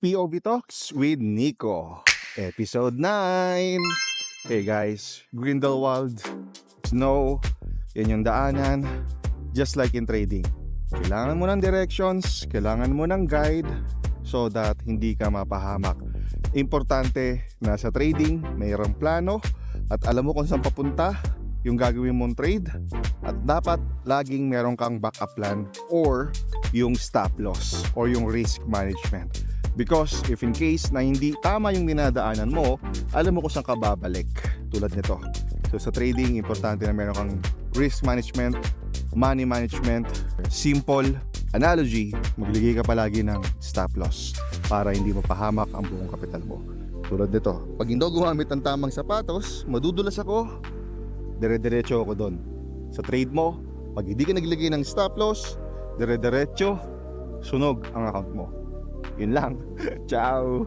POV Talks with Nico, Episode 9. Hey guys, Grindelwald, snow, yan yung daanan. Just like in trading, kailangan mo ng directions, kailangan mo ng guide so that hindi ka mapahamak. Importante na sa trading, mayroong plano at alam mo kung saan papunta yung gagawin mong trade, at dapat laging meron kang backup plan or yung stop loss or yung risk management. Because if in case na hindi tama yung dinadaanan mo, alam mo kung saan ka babalik, tulad nito. So sa trading, importante na meron kang risk management, money management. Simple analogy, maglagay ka palagi ng stop loss para hindi mapahamak ang buong kapital mo. Tulad nito, pag hindi ako gumamit ng tamang sapatos, madudulas ako, dire-diretso ako doon. Sa trade mo, pag hindi ka naglagay ng stop loss, dire-diretso, sunog ang account mo. Yun lang. Ciao!